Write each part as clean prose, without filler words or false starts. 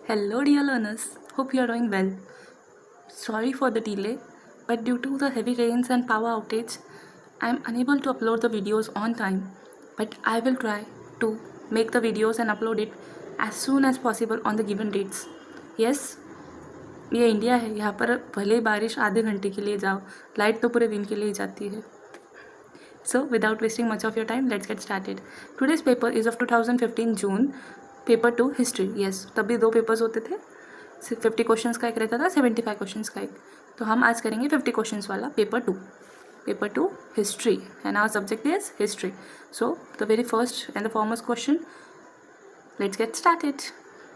Hello, dear learners. Hope you are doing well. Sorry for the delay, but due to the heavy rains and power outage, I am unable to upload the videos on time. But I will try to make the videos and upload it as soon as possible on the given dates. Yes, ये India है. यहाँ पर भले ही बारिश आधे घंटे के लिए जाओ, लाइट तो पूरे दिन के लिए ही जाती है. So, without wasting much of your time, let's get started. Today's paper is of 2015 June. Paper 2 history. Yes, तभी 2 पेपर्स होते थे. 50 क्वेश्चंस का एक रहता था, 75 क्वेश्चंस का एक. तो हम आज करेंगे 50 क्वेश्चंस वाला paper 2. Paper 2 history and our subject is history. So the very first and the foremost question, let's get started.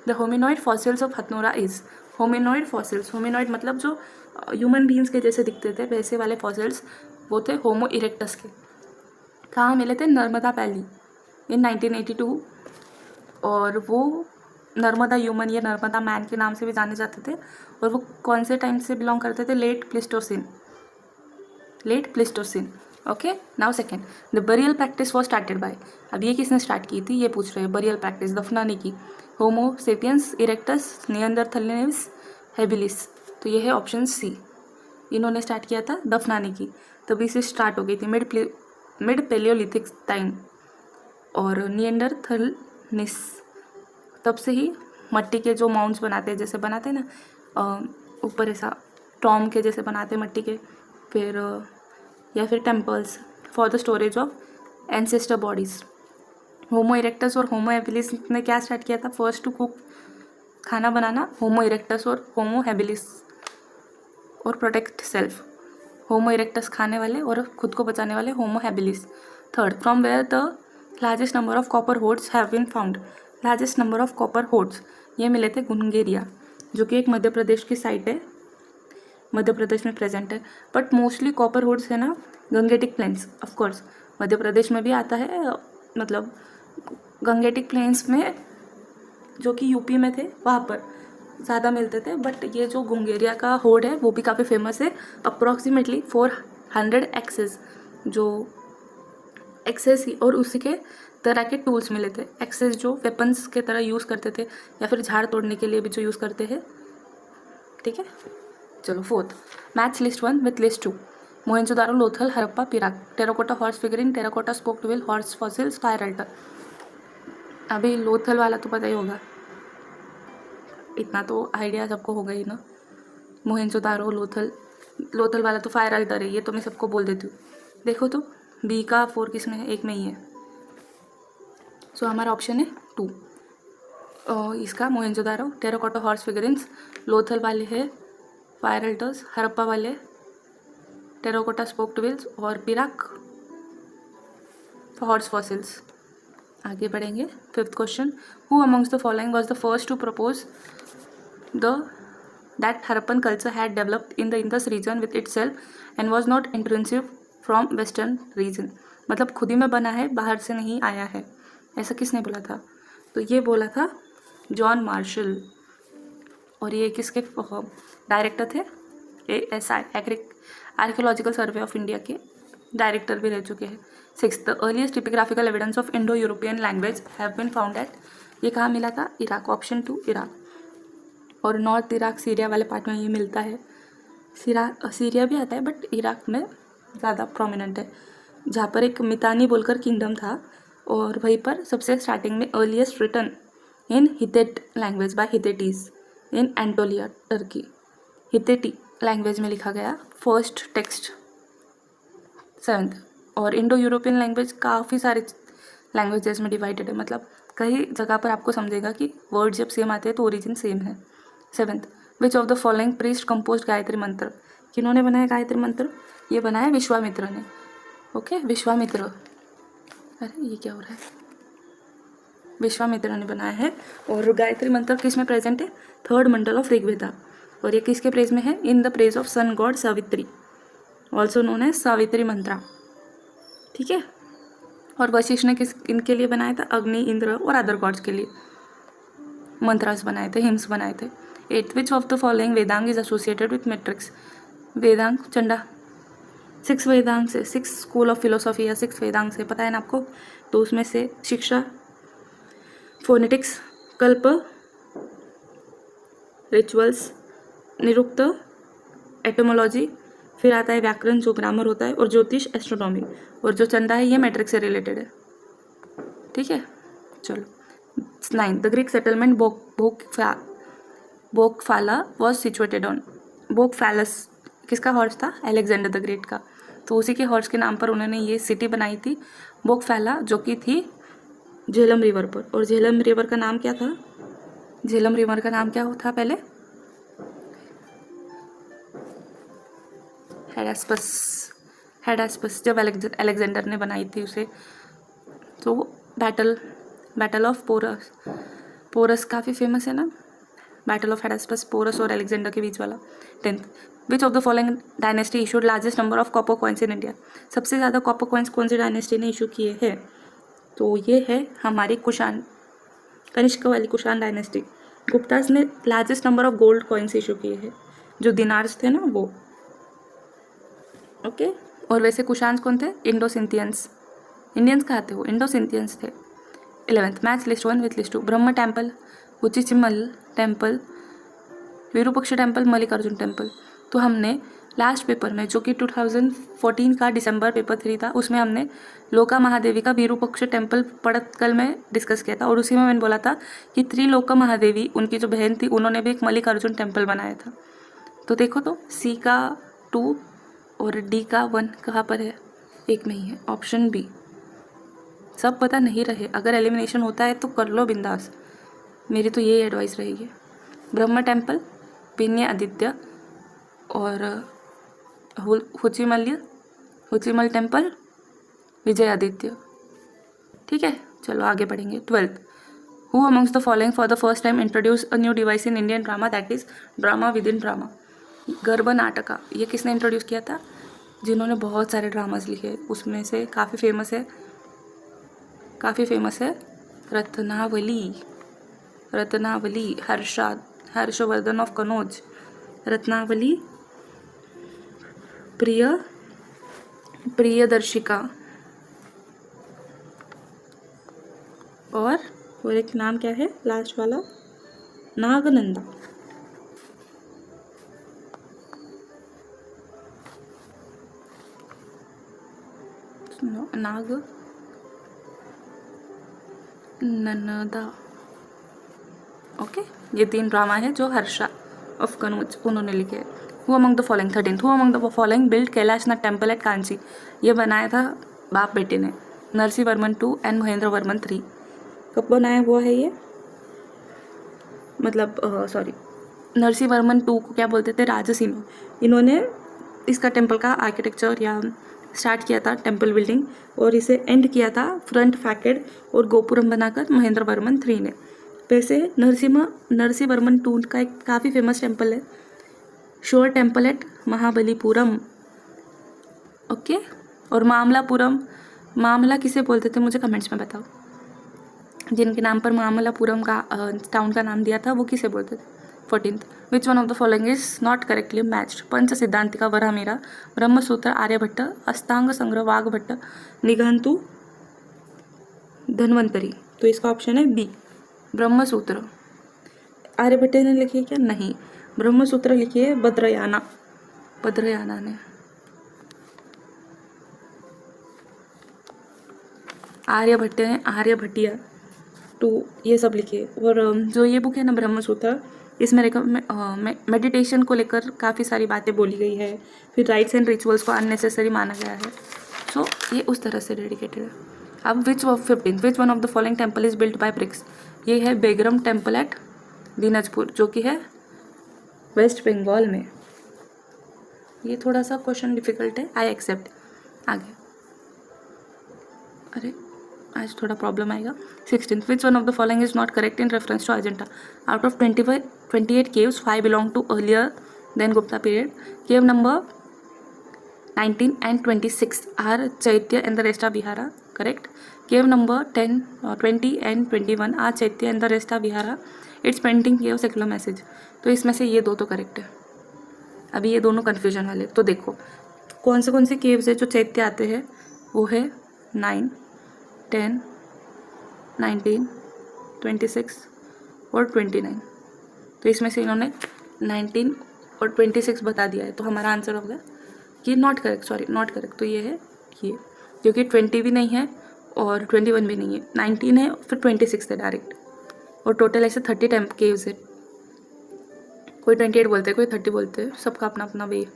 The hominoid fossils of Hathnora is. Hominoid fossils, hominoid मतलब जो ह्यूमन बींग्स के जैसे दिखते थे वैसे वाले फॉसिल्स वो थे होमो इरेक्टस के. कहाँ मिले थे? Narmada valley in 1982. और वो नर्मदा ह्यूमन या नर्मदा मैन के नाम से भी जाने जाते थे. और वो कौन से टाइम से बिलोंग करते थे? Late Pleistocene. Late Pleistocene. Okay. Now second, the burial practice was started by. अब ये किसने स्टार्ट की थी ये पूछ रहे हैं. बरियल प्रैक्टिस दफनाने की. होमो सेपियंस इरेक्टस, नियंदरथालिस, हेबिलिस. तो ये है ऑप्शन सी. इन्होंने स्टार्ट किया था दफनाने की, तभी से स्टार्ट हो गई थी मिड पेलियोलिथिक टाइम. और नियंडरथालिस तब से ही मट्टी के जो माउंट्स बनाते हैं, जैसे बनाते हैं ना ऊपर ऐसा टॉम के जैसे बनाते हैं मट्टी के, फिर या फिर temples for the storage of ancestor bodies. Homo erectus और होमो हैबिलिस ने क्या स्टार्ट किया था? फर्स्ट टू कुक, खाना बनाना. होमो इरेक्टस और होमो हैबिलिस और प्रोटेक्ट सेल्फ. होमो इरेक्टस खाने वाले और खुद को बचाने वाले homo habilis. Third, from where the largest number of copper hoards have been found. Largest number of copper hoards ये मिले थे गुनगेरिया, जो कि एक मध्य प्रदेश की साइट है, मध्य प्रदेश में प्रेजेंट है. बट मोस्टली कॉपर होड्स है ना Gangetic planes. Of course Madhya Pradesh में भी आता है, मतलब गंगेटिक प्लेन्स में जो कि यूपी में थे वहाँ पर ज़्यादा मिलते थे. बट ये जो गुंगेरिया का होड है वो भी काफ़ी फेमस है. अप्रॉक्सीमेटली 400 एक्सेस, जो एक्सेस ही और उसी के तरह के टूल्स मिले थे. एक्सेस जो वेपन्स के तरह यूज़ करते थे या फिर झाड़ तोड़ने के लिए भी जो यूज़ करते हैं. ठीक है, चलो fourth, match list 1 with list 2. Mohenjodaro, Lothal, Harappa, Pirak. Terracotta horse figuring, terracotta spoked wheel, horse fossils, fire alter. अभी लोथल वाला तो पता ही होगा, इतना तो आइडिया सबको होगा ही ना. मोहनजोदारो, लोथल वाला तो फायर अल्टर है, ये तो मैं सबको बोल देती हूँ. देखो तो बी का 4 किस में है? एक में ही है. सो हमारा ऑप्शन है 2 इसका. मोहनजोदारो, टेराकोटा हॉर्स फिगरिंग्स, लोथल वाले है फायर अल्टर्स, हरप्पा वाले टेराकोटा स्पोक्ड व्हील्स और पिराक हॉर्स फॉसिल्स. आगे बढ़ेंगे. Fifth question, who amongst the following was the first to propose that Harappan culture had developed in the Indus region with itself and was not intrusive from western region. मतलब खुद ही में बना है, बाहर से नहीं आया है. ऐसा किसने बोला था? तो ये बोला था जॉन मार्शल. और ये किसके डायरेक्टर थे? ASI archaeological survey of India के डायरेक्टर भी रह चुके हैं. Six, the earliest epigraphical evidence of Indo European language have been found at. ये कहाँ मिला था? इराक. Option 2 Iraq. और नॉर्थ इराक सीरिया वाले पार्ट में ये मिलता है. सीरिया भी आता है बट इराक में ज़्यादा प्रोमिनेंट है, जहाँ पर एक मितानी बोलकर किंगडम था. और वहीं पर सबसे स्टार्टिंग में earliest written in Hittite language by Hittites in Anatolia, Turkey. Hittite language में लिखा गया फर्स्ट टेक्स्ट. सेवन्थ, और इंडो यूरोपियन लैंग्वेज काफ़ी सारे लैंग्वेजेस में डिवाइडेड है, मतलब कई जगह पर आपको समझेगा कि वर्ड जब सेम आते हैं तो ओरिजिन सेम है. Seventh, which of the following priest compose Gayatri मंत्र. किन्होंने बनाया गायत्री मंत्र? ये बनाया विश्वामित्र ने. ओके, विश्वामित्र. अरे ये क्या हो रहा है? विश्वामित्र ने बनाया है. और गायत्री मंत्र किस में प्रेजेंट है? Third mandala of Rigveda. और ये किसके प्रेज में है? In the praise of sun god Savitri, also known as Savitri mantra. ठीक है. और वशिष्ठ ने इनके लिए बनाया था? अग्नि, इंद्र और अदर गॉड्स के लिए मंत्रास बनाए थे, हिम्स बनाए थे. Eight, which of the following Vedanga is associated with metrics. Vedanga Chanda. 6 Vedang से, 6 स्कूल ऑफ फिलोसॉफी या 6 वेदांग से पता है ना आपको. तो उसमें से शिक्षा, फोनेटिक्स, कल्प, रिचुअल्स, निरुक्त, एटोमोलॉजी, फिर आता है व्याकरण जो ग्रामर होता है, और ज्योतिष एस्ट्रोनॉमी, और जो चंदा है ये मैट्रिक से रिलेटेड है। ठीक है, चलो 9 the Greek settlement Bucephala was situated on. Bucephalus किसका हॉर्स था? अलेक्जेंडर द ग्रेट का। तो उसी के हॉर्स के नाम पर उन्होंने ये सिटी बनाई थी बोकफाला, जो कि थी झेलम रिवर पर। और झेलम रिवर का नाम क्या था? झेलम रिवर का नाम क्या था पहले? हेडास्पस जब अलेक्जेंडर ने बनाई थी उसे। तो बैटल ऑफ पोरस काफ़ी फेमस है ना, बैटल ऑफ हेडास्पस, पोरस और अलेक्जेंडर के बीच वाला। 10th which of the following dynasty issued largest number of copper coins in India. सबसे ज़्यादा कॉपर कॉइन्स कौन सी डायनेस्टी ने इशू किए हैं? तो ये है हमारी कुषाण, कनिष्क वाली कुषाण डायनेस्टी। गुप्तास ने largest number of gold coins issue किए हैं, जो दिनार्स थे ना वो। ओके, और वैसे कुषाण कौन थे? इंडो सिंथियंस। इंडियंस कहाँ थे वो? इंडो सिंथियंस थे। 11th match list 1 with list 2। Brahma temple, उचिचिमल temple, Virupaksha temple, Mallikarjuna temple. तो हमने लास्ट पेपर में, जो कि 2014 का दिसंबर पेपर 3 था, उसमें हमने लोका महादेवी का विरूपक्ष टेम्पल पड़तकल में डिस्कस किया था। और उसी में मैंने बोला था कि त्रिलोका महादेवी, उनकी जो बहन थी, उन्होंने भी एक मल्लिकार्जुन टेम्पल बनाया था। तो देखो, तो सी का 2 और डी का 1 कहाँ पर है? एक में ही है, ऑप्शन बी। सब पता नहीं रहे, अगर एलिमिनेशन होता है तो कर लो बिंदास, मेरी तो यही एडवाइस रहेगी। ब्रह्म टेम्पल, पिन्य आदित्य, और हुचिमल टेम्पल, विजय आदित्य। ठीक है, चलो आगे बढ़ेंगे। 12th who amongst the following for the first time introduce a new device in Indian drama, that is drama with in drama. गर्भ नाटका, ये किसने इंट्रोड्यूस किया था? जिन्होंने बहुत सारे ड्रामाज लिखे, उसमें से काफ़ी फेमस है रत्नावली, हर्षवर्धन ऑफ कनौज, रत्नावली, प्रियदर्शिका, और एक नाम क्या है लास्ट वाला? नागनंदा। नागनंदा। ओके, ये 3 ड्रामा है जो हर्षा ऑफ कनौज उन्होंने लिखे। Who among the following 13th who among the following build Kailashnath temple at Kanchi. ये बनाया था बाप बेटे ने, नरसिंह वर्मन 2 एंड महेंद्र वर्मन 3। कब बनाया हुआ है ये? मतलब नरसिंह वर्मन 2 को क्या बोलते थे? राजसिम्हा। इन्होंने इसका टेम्पल का आर्किटेक्चर या स्टार्ट किया था, टेम्पल बिल्डिंग, और इसे एंड किया था फ्रंट फैकेड और गोपुरम बनाकर महेंद्र वर्मन 3 ने। वैसे नरसिंह वर्मन 2 का एक काफ़ी फेमस टेम्पल है, शोर टेम्पल एट महाबलीपुरम। ओके, और मामला किसे बोलते थे? मुझे कमेंट्स में बताओ, जिनके नाम पर मामलापुरम का टाउन का नाम दिया था, वो किसे बोलते थे? 14th which one of the following is not correctly matched. Panch Siddhantika Varahamihira, Brahmasutra Aryabhatta, Ashtanga Sangraha Vagbhatt, Nighantu Dhanvantari. तो इसका ऑप्शन है बी, ब्रह्मसूत्र। आर्यभट्ट ने लिखी है क्या? नहीं, ब्रह्मसूत्र लिखी है भद्रयाना ने। आर्यभट्ट ने आर्यभट्टिया 2 ये सब लिखे। और जो ये बुक है ना ब्रह्मसूत्र, इसमें मेडिटेशन को लेकर काफ़ी सारी बातें बोली गई है, फिर राइट्स एंड रिचुअल्स को अननेसेसरी माना गया है। सो ये उस तरह से डेडिकेटेड है। अब 15th which one of the following temple is built by bricks. ये है बेगरम टेम्पल एट दिनाजपुर, जो कि है वेस्ट बंगाल में। ये थोड़ा सा क्वेश्चन डिफिकल्ट है, आई एक्सेप्ट। आगे, अरे आज थोड़ा प्रॉब्लम आएगा। 16th which one of the following is not correct in reference to Ajanta. Out of 28 caves, 5 belong to earlier than Gupta period. Cave number 19 and 26 are Chaitya and the rest are Vihara. Correct. Cave number 10, 20 and 21 are Chaitya and the rest are Vihara. It's painting cave secular message. तो इसमें से ये 2 तो correct है। अभी ये दोनों confusion वाले। तो देखो कौन से केव्स है जो चैत्य आते हैं, वो है 9, 10, 19, 26 और 29। तो इसमें से इन्होंने 19 और 26 बता दिया है, तो हमारा आंसर हो गया कि not correct, sorry not correct. तो ये है ये, क्योंकि 20 भी नहीं है और 21 भी नहीं है, 19 है फिर 26 है डायरेक्ट, और टोटल ऐसे 30 टाइम केव्स है। कोई 28 बोलते हैं, कोई 30 बोलते हैं, सबका अपना अपना way.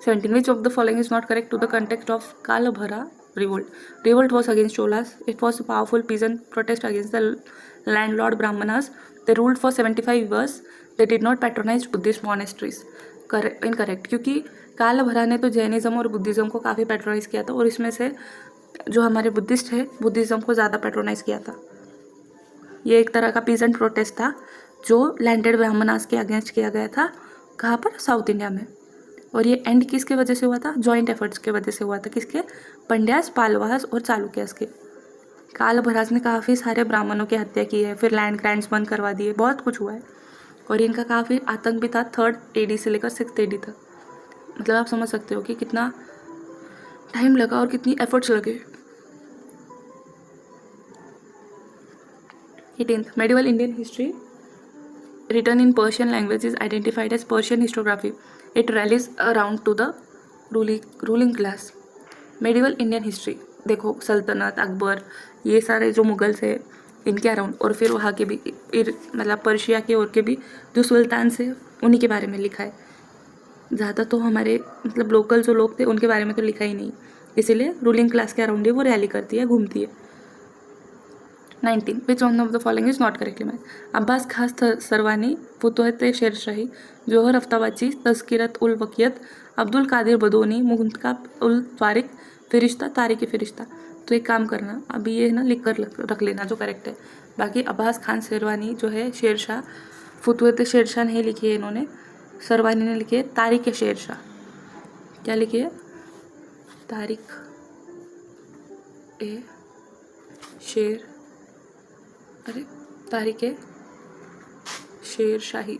17 which of the following is not correct to the context of Kalabhra revolt? Revolt was against Cholas. It was a powerful peasant protest against the landlord Brahmanas. They ruled for 75 years. They did not patronize Buddhist monasteries. Incorrect, क्योंकि कालभरा ने तो Jainism और Buddhism को काफ़ी patronise किया था, और इसमें से जो हमारे बुद्धिस्ट है बुद्धिज़्म को ज़्यादा पैट्रोनाइज किया था। ये एक तरह का पीजेंट प्रोटेस्ट था जो लैंडेड ब्राह्मणास के अगेंस्ट किया गया था। कहाँ पर? साउथ इंडिया में। और ये एंड किसके वजह से हुआ था? जॉइंट एफर्ट्स के वजह से हुआ था। किसके? पंड्यास, पालवास और चालुक्यास के। कालभरास ने काफ़ी सारे ब्राह्मणों की हत्या की है, फिर लैंड ग्रांट्स बंद करवा दिए, बहुत कुछ हुआ है। और इनका काफ़ी आतंक भी था 3rd AD से लेकर 6th AD तक। मतलब आप समझ सकते हो कि कितना टाइम लगा और कितनी एफर्ट्स लगे। 18th, medieval Indian history written in Persian language is identified as Persian historiography. It rallies around to the ruling class. medieval Indian history देखो, सल्तनत, अकबर, ये सारे जो मुगल्स है इनके अराउंड, और फिर वहाँ के भी मतलब पर्शिया के और के भी जो सुल्तान से उन्हीं के बारे में लिखा है। ज़्यादा तो हमारे मतलब लोकल जो लोग थे उनके बारे में तो लिखा ही नहीं, इसीलिए रूलिंग क्लास के अराउंड ही वो रैली करती है, घूमती है। 19 विच one of the following is not correctly match? Abbas खास सरवानी, फुतुहत शेरशाही, जोहर अफ्ताबाची, तस्किरत उल वकियत, अब्दुल कादिर बदोनी, मुंतखब उल तारिक, फिरिश्ता, तारिक फिरिश्ता। तो एक काम करना, अभी ये ना लिख कर रख लेना जो करेक्ट है। बाकी अब्बास खान सरवानी जो है शेरशाह, फुतुहत शेरशाह नहीं लिखी है इन्होंने, सरवानी ने लिखी है तारिक शेरशाह। क्या लिखी है? तारिक ए शेर, अरे तारिक ए शेर शाही।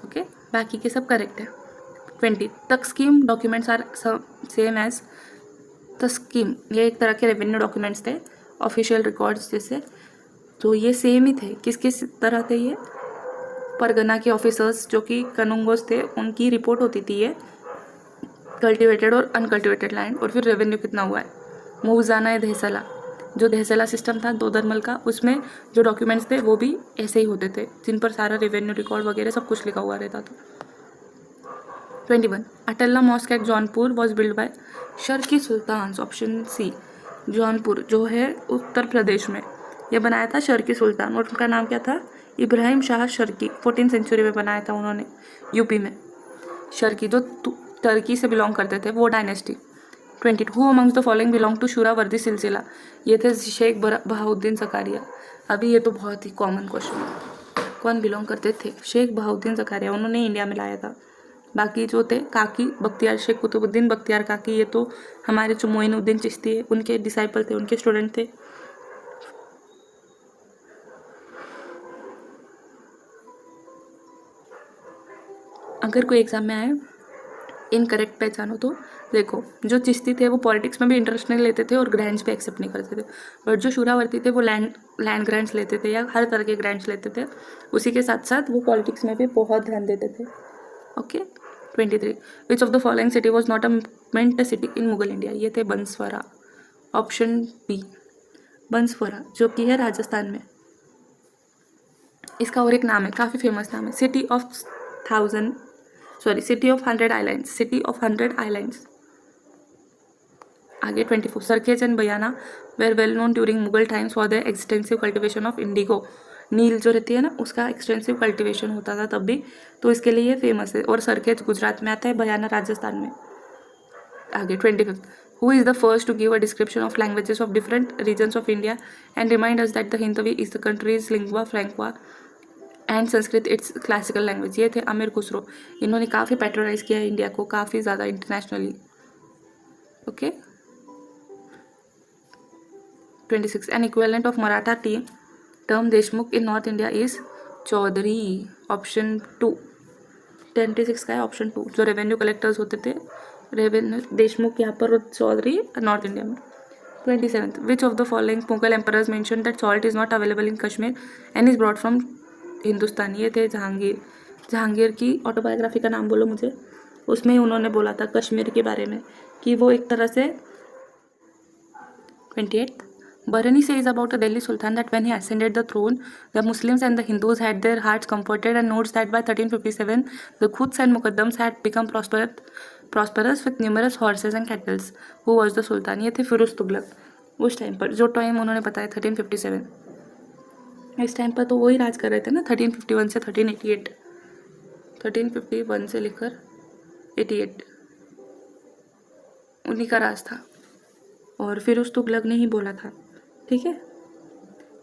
ओके, बाकी के सब करेक्ट है। 20 तस्कीम डॉक्यूमेंट्स आर सेम एज तस्कीम, ये एक तरह के रेवेन्यू डॉक्यूमेंट्स थे, ऑफिशियल रिकॉर्ड्स जैसे, तो ये सेम ही थे। किस किस तरह थे ये? परगना के ऑफिसर्स जो कि कनुंगोस थे, उनकी रिपोर्ट होती थी ये, कल्टिवेटेड और अनकल्टिवेटेड लैंड, और फिर रेवेन्यू कितना हुआ है। मुवजाना दहसला, जो दहसला सिस्टम था दोदरमल का, उसमें जो डॉक्यूमेंट्स थे वो भी ऐसे ही होते थे, जिन पर सारा रेवेन्यू रिकॉर्ड वगैरह सब कुछ लिखा हुआ रहता था। 21 Atala mosque at Jaunpur was build by Sharqi sultan, option C. Jaunpur जो है उत्तर प्रदेश में, यह बनाया था शर्की सुल्तान, और उनका नाम क्या था? इब्राहिम शाह शर्की। 14th सेंचुरी में बनाया था उन्होंने, यूपी में। शर्की जो टर्की से बिलोंग करते थे, वो dynasty. 22 who amongst the following belong to Suhrawardi silsila? ये थे शेख बहाउद्दीन ज़कारिया। अभी ये तो बहुत ही कॉमन क्वेश्चन है, कौन बिलोंग करते थे? शेख बहाउद्दीन ज़कारिया, उन्होंने इंडिया में लाया था। बाकी जो थे काकी बख्तियार, शेख कुतुबुद्दीन बख्तियार काकी, ये तो हमारे जो मोइनुद्दीन चिश्ती है उनके डिसाइपल थे, उनके स्टूडेंट थे। अगर कोई एग्जाम में आए इनकरेक्ट पहचानो तो देखो, जो चिश्ती थे वो पॉलिटिक्स में भी इंटरेस्ट नहीं लेते थे और ग्रांट्स भी एक्सेप्ट नहीं करते थे, और जो शूरावर्ती थे वो लैंड ग्रांट्स लेते थे या हर तरह के ग्रांट्स लेते थे। उसी के साथ साथ वो पॉलिटिक्स में भी बहुत ध्यान देते थे। Okay. 23 which of the following city was not a meant city in Mughal India? ये थे बंसवारा, ऑप्शन बी बंसवारा, जो कि है राजस्थान में। इसका और एक नाम है, काफ़ी फेमस नाम है, city of 100 islands, city of 100 islands. आगे 24 Sarkhej and Bayana were well known during Mughal times for the extensive cultivation of indigo. नील जो रहती है ना, उसका एक्सटेंसिव कल्टिवेशन होता था तब भी, तो इसके लिए ये फेमस है। और सरखेज गुजरात में आता है, बयाना राजस्थान में। आगे 25 who is the first to give a description of languages of different regions of India and remind us that the Hindavi is the country's lingua franca and Sanskrit its classical language? ये थे अमीर खुसरो। इन्होंने काफ़ी पैट्रोनाइज किया है इंडिया को, काफ़ी ज़्यादा internationally. Okay. 26 an equivalent of Maratha term Deshmukh in north India is Chaudhary, option 2। 26 का है ऑप्शन 2। जो रेवेन्यू कलेक्टर्स होते थे, रेवेन्यू देशमुख यहाँ पर, चौधरी नॉर्थ इंडिया में। 27th, which of the following Mughal emperors mentioned that salt is not available in Kashmir and is brought from Hindustan? ये थे जहांगीर। जहांगीर की ऑटोबायोग्राफी का नाम बोलो मुझे। उसमें उन्होंने बोला था कश्मीर के बारे में कि वो एक तरह से 28th, Barani says about the Delhi Sultan that when he ascended the throne, the Muslims and the Hindus had their hearts comforted, and notes that by 1357, the Quds and Muqaddams had become prosperous with numerous horses and cattle. Who was the Sultan? ये थे फिरोज तुगलक। उस time पर जो time उन्होंने बताया 1357, इस time पर तो वही राज कर रहे थे ना, 1351 से 1388, 1351 से लेकर 88 उन्हीं का राज था, और फिरोज तुगलक ने ही बोला था। ठीक है।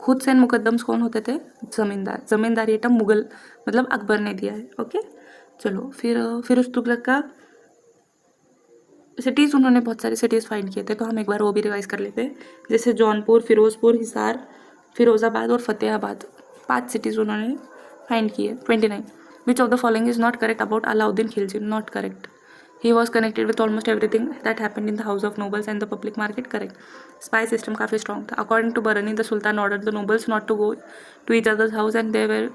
खुद से मुकद्दम्स कौन होते थे? ज़मींदार। ज़मींदार ये टर्म मुगल मतलब अकबर ने दिया है। ओके, चलो फिर फिरोज तुगलक का सिटीज़, उन्होंने बहुत सारे सिटीज़ फाइंड किए थे, तो हम एक बार वो भी रिवाइज कर लेते हैं। जैसे जौनपुर, फिरोजपुर, हिसार, फिरोज़ाबाद और फतेहाबाद, 5 सिटीज़ उन्होंने फाइंड किए। 29, विच of the following is not correct about Alauddin Khilji? Not correct. He was connected with almost everything that happened in the house of nobles and the public market. Correct. Spy system काफ़ी strong था. According to Barani, the Sultan ordered the nobles not to go to each other's house and there were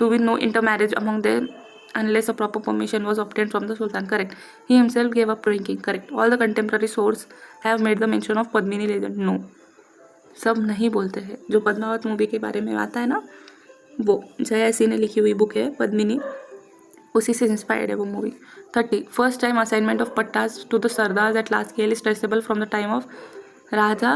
to be no intermarriage among them unless a proper permission was obtained from the Sultan. Correct. He himself gave up drinking. Correct. All the contemporary sources have made the mention of Padmini legend. No. सब नहीं बोलते हैं। जो Padmaavat movie के बारे में आता है ना, वो जया सी ने लिखी हुई बुक है पद्मिनी, उसी से इंस्पायर्ड है वो movie. 30, first time assignment of pattas to the sardars at last scale is traceable from the time of Raja.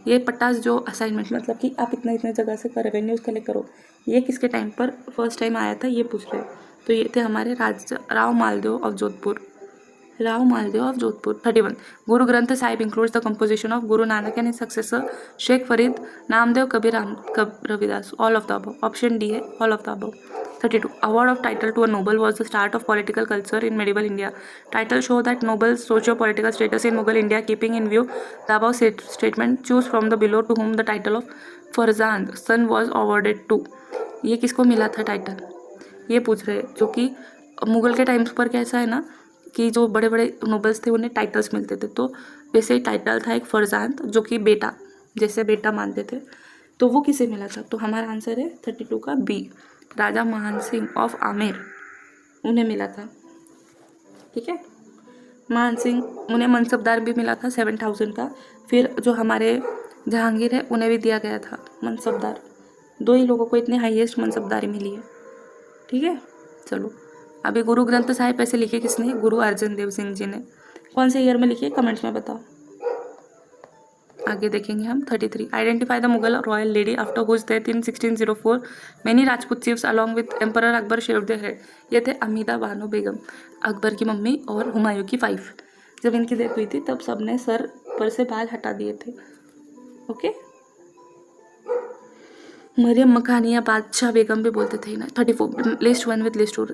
ये पट्टास जो असाइनमेंट मतलब कि आप इतना इतने जगह से रेवेन्यूज कलेक्ट करो, ये किसके टाइम पर फर्स्ट टाइम आया था ये पूछ रहे हैं। तो ये थे हमारे Raja Rao Maldev of Jodhpur. 31, Guru Granth Sahib includes the composition of Guru Nanak and his successor Sheikh Farid, Namdev, Kabir, Ravidas. All of the above. Option D है all of the above. 32, award of title to a noble was the start of political culture in medieval India. Title show that noble's socio-political status in Mughal India. Keeping in view the above statement, choose from the below to whom the title of Farzand son was awarded to. ये किसको मिला था title, ये पूछ रहे हैं। जो कि मुगल के टाइम्स पर कैसा है ना कि जो बड़े बड़े नोबल्स थे उन्हें टाइटल्स मिलते थे, तो वैसे ही टाइटल था एक फरजांद जो कि बेटा, जैसे बेटा मानते थे, तो वो किसे मिला था? तो हमारा आंसर है 32 का बी, राजा मान सिंह ऑफ आमेर, उन्हें मिला था। ठीक है, मान सिंह, उन्हें मनसबदार भी मिला था 7000 का। फिर जो हमारे जहांगीर है उन्हें भी दिया गया था मनसबदार। 2 ही लोगों को इतनी हाईएस्ट मनसबदारी मिली है। ठीक है, चलो अभी गुरु ग्रंथ साहिब ऐसे लिखे किसने? गुरु अर्जन देव सिंह जी ने। कौन से ईयर में लिखे कमेंट्स में बताओ। आगे देखेंगे हम। 33, identify the Mughal royal lady after whose death in 1604 many Rajput chiefs along with emperor Akbar shaved their head. ये थे अमीदा बानो बेगम, अकबर की मम्मी और हुमायूं की वाइफ। जब इनकी डेथ हुई थी तब सबने सर पर से बाल हटा दिए थे। ओके, मरियम मकानिया बादशाह बेगम भी बोलते थे ना। 34, list 1 with list 2,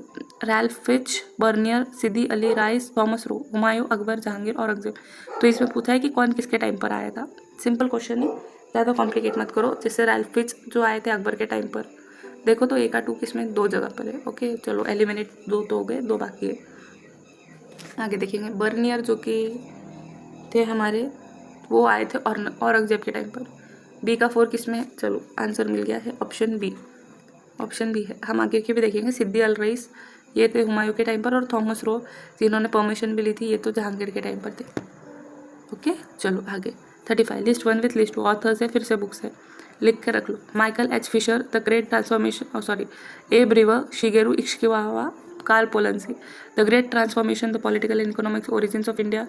Ralph Fitch, Bernier, Sidi Ali Reis, Thomas Roe, Humayun, Akbar, Jahangir, Aurangzeb. तो इसमें पूछा है कि कौन किसके टाइम पर आया था। सिंपल क्वेश्चन है, ज़्यादा कॉम्प्लिकेट मत करो। जैसे रैल्फ फिच जो आए थे अकबर के टाइम पर, देखो तो 1 का 2 किसमें 2 जगह पर है। ओके, चलो एलिमिनेट, 2 तो हो गए, 2 बाकी है। आगे देखेंगे। बर्नियर जो कि थे हमारे, वो आए थे औरंगजेब के टाइम पर। बी का 4 किसमें? चलो आंसर मिल गया है, ऑप्शन बी। ऑप्शन बी है। हम आगे के भी देखेंगे। सिद्दी अल रईस, ये थे हुमायूं के टाइम पर, और थॉमस रो जिन्होंने परमिशन भी ली थी, ये तो जहांगीर के टाइम पर थे। ओके, चलो आगे। 35, लिस्ट 1 विथ लिस्ट 2, ऑथर्स है, फिर से बुक्स है, लिख के रख लो। Michael H Fisher, the great transformation, A Brewer, Shigeru Ishikawa, Karl Polanyi, The Great Transformation, The Political and Economic Origins of India,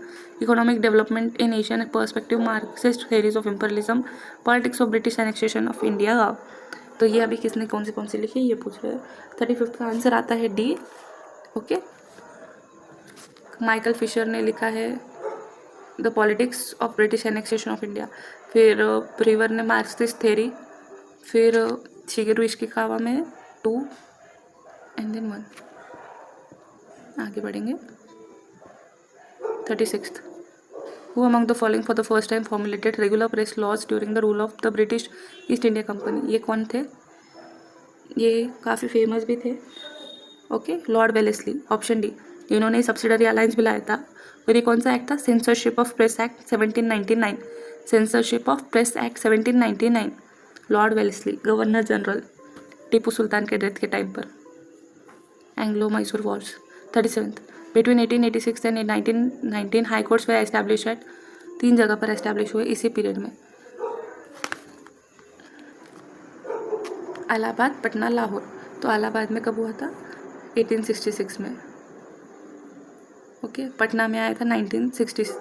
Economic Development in Asian Perspective, Marxist Theories of Imperialism, Politics of British Annexation of India। तो ये अभी किसने कौन सी लिखी ये पूछ रहे हैं। 35 का आंसर आता है डी। ओके, माइकल फिशर ने लिखा है the politics of British annexation of India, फिर ब्रीवर ने मार्क्सिस्ट थ्योरी, फिर शिगेरू इशिकावा में 2 एंड देन 1। आगे बढ़ेंगे। 36, Who among the following for the first time formulated regular press laws during the rule of the British East India Company? ये कौन थे? ये काफ़ी फेमस भी थे। Okay, Lord Wellesley. Option D, इन्होंने सब्सिडरी अलायंस भी लाया था और ये कौन सा एक्ट था? Censorship of press act 1799, censorship of press act 1799, Lord Wellesley, governor general, Tipu Sultan के डेथ के टाइम पर। Anglo Mysore wars. 37th, between 1886 and 1919 high courts were establish at, 3 जगह पर एस्टैब्लिश हुए इसी पीरियड में। इलाहाबाद, पटना, लाहौर। तो इलाहाबाद में कब हुआ था? 1866 में। ओके, पटना में आया था 1960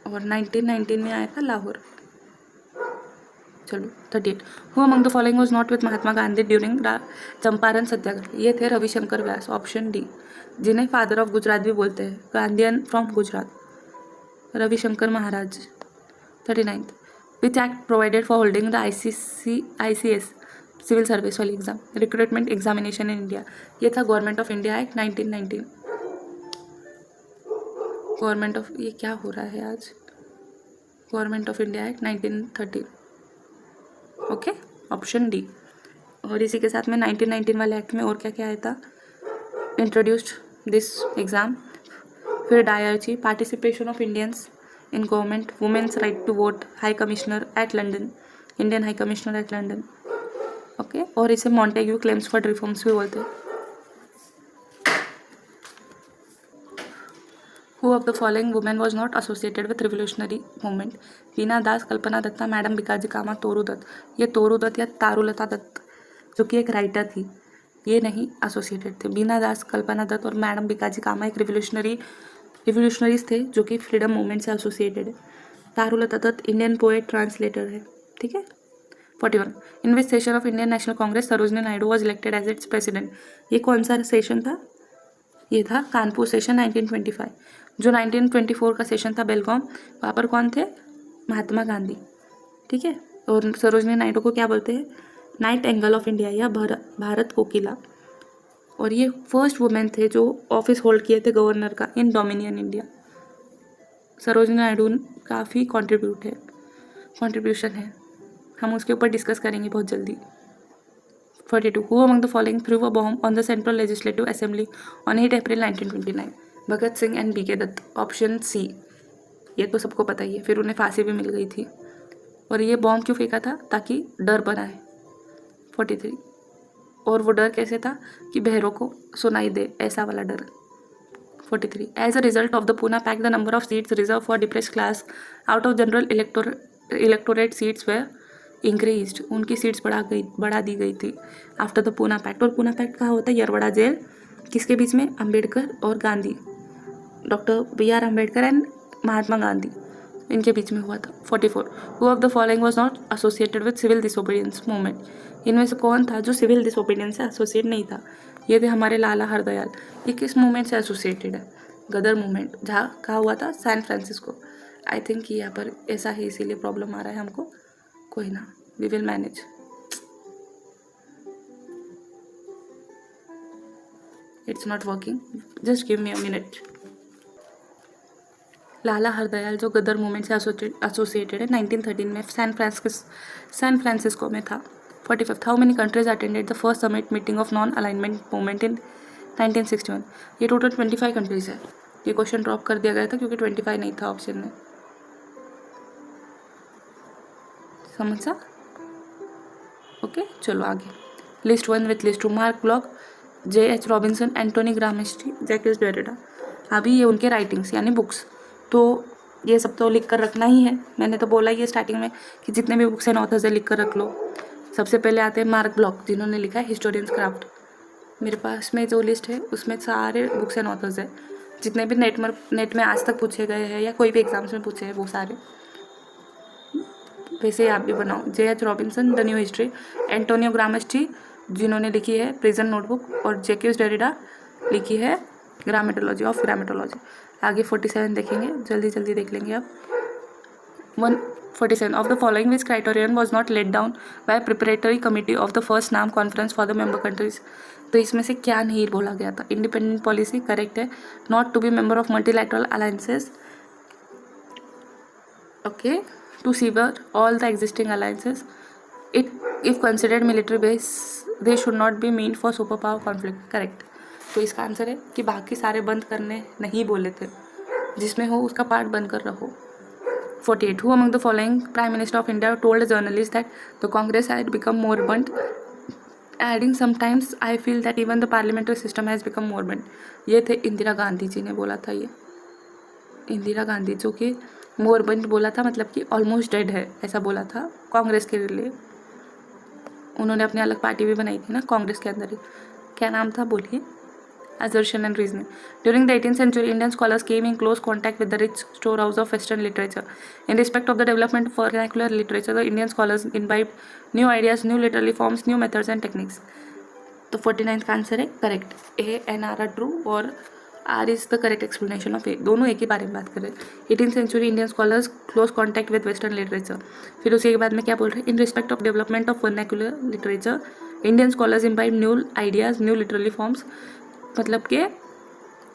और 1919 में आया था लाहौर। चलो 38, who among the following was not with Mahatma Gandhi during Champaran Satyagraha? ये थे रविशंकर व्यास, ऑप्शन डी, जिन्हें फादर ऑफ गुजरात भी बोलते हैं, Gandhian from Gujarat, Ravishankar Maharaj. 39th, which act provided for holding the ICS civil service वाली exam, recruitment examination in India? ये था government of India act 1919। Government of, ये क्या हो रहा है आज? Government of India act 1913। Okay, option D. और इसी के साथ में 1919 वाले एक्ट में और क्या क्या आया था? Introduced this exam. फिर dyarchy, participation of Indians in government, women's right to vote, high commissioner at London, Indian high commissioner at London. Okay, और इसे मॉन्टेग्यू क्लेम्स फॉर रिफॉर्म्स भी बोलते हैं। Who of the following women was not associated with revolutionary movement? Veena Das, Kalpana Datta, madam Bhikaji Cama, Toru Dutt. ये तोरू दत्त या तारुलता दत्त जो कि एक राइटर थी, ये नहीं एसोसिएटेड थे। वीना दास, कल्पना दत्त और मैडम बिकाजी कामा एक रिवोल्यूशनरीज थे जो कि फ्रीडम मूवमेंट से एसोसिएटेड है। Tarulata Dutt Indian poet translator है, ठीक है। 41, in which session of Indian National Congress Sarojini Naidu was elected as its president? ये कौन सा सेशन था? ये था कानपुर सेशन 1925। जो 1924 का सेशन था बेलगाम, वहाँ पर कौन थे? महात्मा गांधी, ठीक है। और सरोजनी नायडू को क्या बोलते हैं? नाइट एंगल ऑफ इंडिया या भारत कोकिला। और ये फर्स्ट वुमेन थे जो ऑफिस होल्ड किए थे गवर्नर का इन डोमिनियन इंडिया। सरोजनी नायडू काफ़ी कंट्रीब्यूशन है, हम उसके ऊपर डिस्कस करेंगे बहुत जल्दी। 42, who among the following threw a bomb on the central legislative assembly on 8 April 1929? Bhagat Singh and BK Dutt, option C. ये तो सबको पता ही है, फिर उन्हें फांसी भी मिल गई थी। और ये बॉम्ब क्यों फेंका था? ताकि डर बनाए। 43, और वो डर कैसे था? कि बहरों को सुनाई दे, ऐसा वाला डर। 43, as a result of the Poona pact the number of seats reserve for depressed class out of general electorate seats were increased. उनकी सीट्स बढ़ा दी गई थी आफ्टर द पूना पैक्ट। और पूना पैक्ट कहाँ होता है? यरवड़ा जेल। किसके बीच में? अंबेडकर और Gandhi, doctor BR Ambedkar and Mahatma Gandhi, इनके बीच में हुआ था। 44, who of the following was not associated with civil disobedience movement? इनमें से कौन था जो सिविल डिसोबीडियंस से एसोसिएट नहीं था? ये थे हमारे लाला हरदयाल। ये किस मूवमेंट से एसोसिएटेड है? गदर मूवमेंट। जहाँ कहाँ हुआ था? San Francisco. आई थिंक यहाँ पर ऐसा है, इसीलिए प्रॉब्लम आ रहा है हमको। कोई ना, we will manage. It's not working, just give me a minute. Lala Hardayal जो गदर मूवमेंट से एसोसिएटेड है 1913 में सैन फ्रांसिस्को में था। 45, how many countries attended the first summit meeting of non alignment movement in 1961? ये टोटल 25 कंट्रीज है। ये क्वेश्चन ड्रॉप कर दिया गया था क्योंकि 25 नहीं था ऑप्शन में। समझा? ओके, चलो आगे। List 1 with list 2, Marc Bloch, J.H. Robinson, Antonio Gramsci, Jacques Derrida. अभी ये उनके राइटिंग्स यानी बुक्स, तो ये सब तो लिख कर रखना ही है। मैंने तो बोला ही है स्टार्टिंग में कि जितने भी बुक्स एंड ऑथर्स है लिख कर रख लो। सबसे पहले आते हैं मार्क ब्लॉक, जिन्होंने लिखा है हिस्टोरियंस क्राफ्ट। मेरे पास में जो लिस्ट है उसमें सारे बुक्स एंड ऑथर्स है, जितने भी नेट में आज तक पूछे गए हैं या कोई भी एग्जाम्स में पूछे हैं वो सारे। वैसे ही आप भी बनाओ। J.H. Robinson, the new history, Antonio Gramsci जिन्होंने लिखी है प्रिजन नोटबुक, और जैक्यूज डेरिडा लिखी है ग्रामेटोलॉजी ऑफ ग्रामेटोलॉजी। आगे 47 देखेंगे, जल्दी जल्दी देख लेंगे अब। 147, of the following which criterion was not laid down by preparatory committee of the first NAM conference for the member countries? तो इसमें से क्या नहीं बोला गया था? इंडिपेंडेंट पॉलिसी करेक्ट है, not to be member of multilateral alliances, okay, to sever all the existing alliances, if considered military base they should not be mean for super power conflict, correct. तो इसका answer है कि बाकी सारे बंद करने नहीं बोले थे, जिसमें हो उसका पार्ट बनकर रहो. 48. Who among the following Prime Minister of India told a journalist that the Congress had become moribund, adding sometimes I feel that even the parliamentary system has become moribund. ये थे इंदिरा गांधी जी ने बोला था. ये इंदिरा गांधी जो कि मोरबंद बोला था, मतलब कि ऑलमोस्ट डेड है, ऐसा बोला था कांग्रेस के लिए. उन्होंने अपनी अलग पार्टी भी बनाई थी ना कांग्रेस के अंदर ही. क्या नाम था बोलिए? Assertion and reasoning. During the 18th century, Indian scholars came in close contact with the rich storehouse of Western literature. In respect of the development of vernacular literature, the Indian scholars imbibed new ideas, new literary forms, new methods and techniques. तो 49th का answer है correct. A and R are true और R is the correct explanation of A. दोनों एक ही बारे में बात कर रहे हैं. 18th century Indian scholars close contact with Western literature. फिर उसी के बाद में क्या बोल रहे हैं? In respect of development of vernacular literature, Indian scholars imbibed new ideas, new literary forms. मतलब कि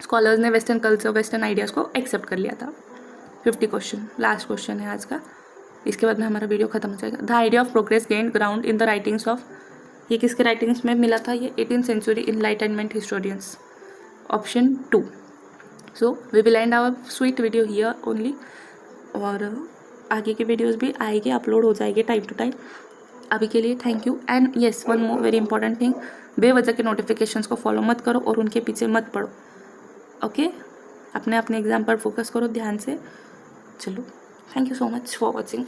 स्कॉलर्स ने वेस्टर्न कल्चर, वेस्टर्न आइडियाज़ को एक्सेप्ट कर लिया था. 50 क्वेश्चन, लास्ट क्वेश्चन है आज का. इसके बाद में हमारा वीडियो खत्म हो जाएगा. The idea of progress gain ground in the writings of, ये किसके राइटिंग्स में मिला था? ये 18th century enlightenment historians. Option 2. So we will end our sweet video here only. और आगे के वीडियोज़ भी आएंगे, अपलोड हो जाएंगे टाइम टू टाइम. अभी के लिए thank you. And yes, one more very important thing, बेवजह के नोटिफिकेशंस को फॉलो मत करो और उनके पीछे मत पड़ो. ओके, अपने एग्ज़ाम पर फोकस करो ध्यान से. चलो, thank you so much for watching.